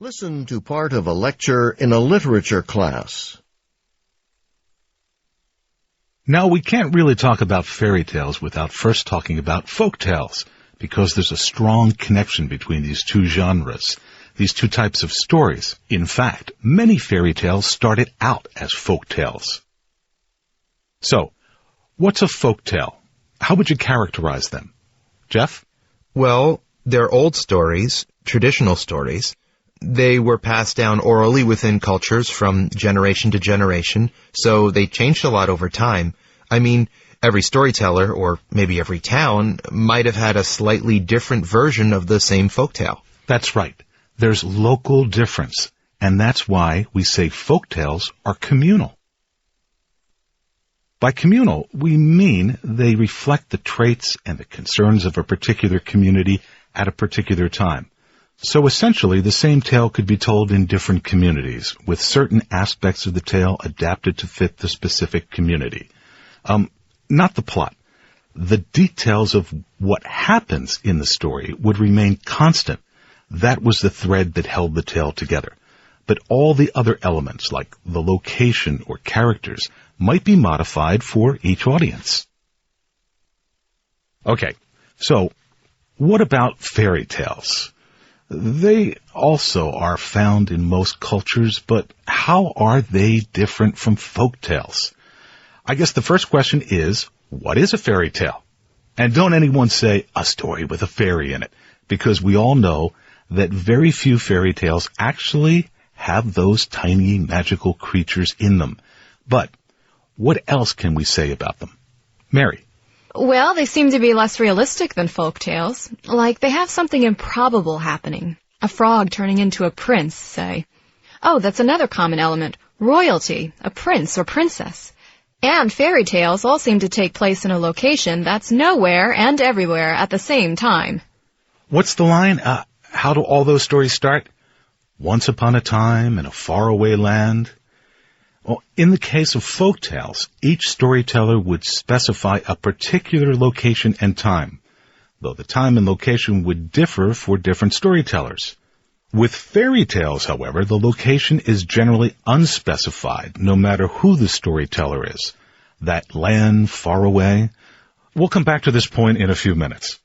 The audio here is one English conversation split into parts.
Listen to part of a lecture in a literature class. Now, we can't really talk about fairy tales without first talking about folk tales, because there's a strong connection between these two genres, these two types of stories. In fact, many fairy tales started out as folk tales. So, what's a folk tale? How would you characterize them? Jeff? Well, they're old stories, traditional stories. They were passed down orally within cultures from generation to generation, so they changed a lot over time. I mean, every storyteller, or maybe every town, might have had a slightly different version of the same folktale. That's right. There's local difference, and that's why we say folktales are communal. By communal, we mean they reflect the traits and the concerns of a particular community at a particular time. So essentially, the same tale could be told in different communities, with certain aspects of the tale adapted to fit the specific community. Not the plot. The details of what happens in the story would remain constant. That was the thread that held the tale together. But all the other elements, like the location or characters, might be modified for each audience. Okay, so what about fairy tales? They also are found in most cultures, but how are they different from folk tales? I guess the first question is, what is a fairy tale? And don't anyone say, a story with a fairy in it, because we all know that very few fairy tales actually have those tiny magical creatures in them. But what else can we say about them? Mary? Well, they seem to be less realistic than folk tales. Like, they have something improbable happening. A frog turning into a prince, say. Oh, that's another common element. Royalty, a prince or princess. And fairy tales all seem to take place in a location that's nowhere and everywhere at the same time. What's the line? How do all those stories start? Once upon a time in a faraway land. Well, in the case of folk tales, each storyteller would specify a particular location and time, though the time and location would differ for different storytellers. With fairy tales, however, the location is generally unspecified, no matter who the storyteller is. That land far away. We'll come back to this point in a few minutes.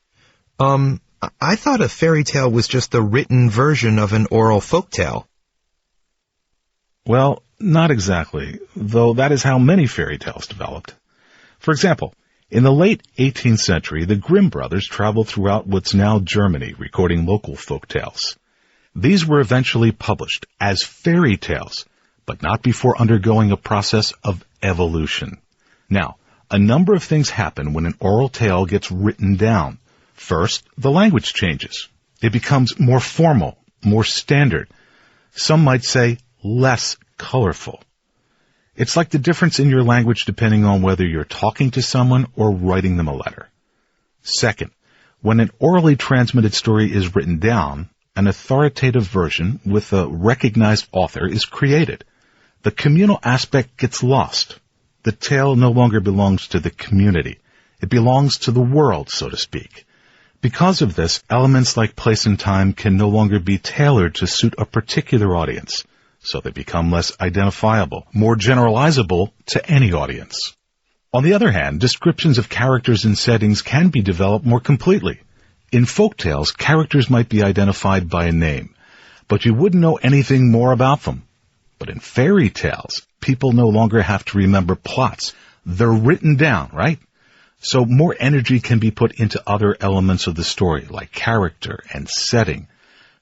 I thought a fairy tale was just the written version of an oral folktale. Well, not exactly, though that is how many fairy tales developed. For example, in the late 18th century, the Grimm brothers traveled throughout what's now Germany, recording local folk tales. These were eventually published as fairy tales, but not before undergoing a process of evolution. Now, a number of things happen when an oral tale gets written down. First, the language changes. It becomes more formal, more standard. Some might say less colorful. It's like the difference in your language depending on whether you're talking to someone or writing them a letter. Second, when an orally transmitted story is written down, an authoritative version with a recognized author is created. The communal aspect gets lost. The tale no longer belongs to the community. It belongs to the world, so to speak. Because of this, elements like place and time can no longer be tailored to suit a particular audience, so they become less identifiable, more generalizable to any audience. On the other hand, descriptions of characters and settings can be developed more completely. In folk tales, characters might be identified by a name, but you wouldn't know anything more about them. But in fairy tales, people no longer have to remember plots. They're written down, right? So more energy can be put into other elements of the story, like character and setting.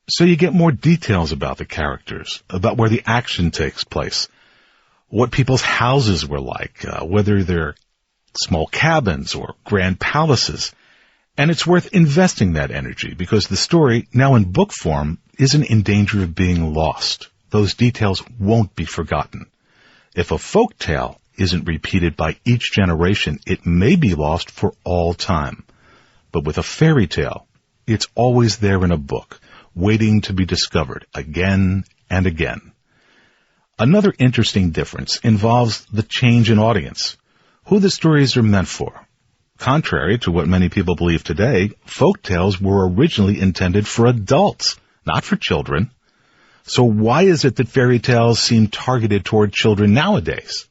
So you get more details about the characters, about where the action takes place, what people's houses were like, whether they're small cabins or grand palaces. And it's worth investing that energy because the story, now in book form, isn't in danger of being lost. Those details won't be forgotten. If a folk tale isn't repeated by each generation, it may be lost for all time. But with a fairy tale, it's always there in a book, waiting to be discovered again and again. Another interesting difference involves the change in audience, who the stories are meant for. Contrary to what many people believe today, folk tales were originally intended for adults, not for children. So why is it that fairy tales seem targeted toward children nowadays?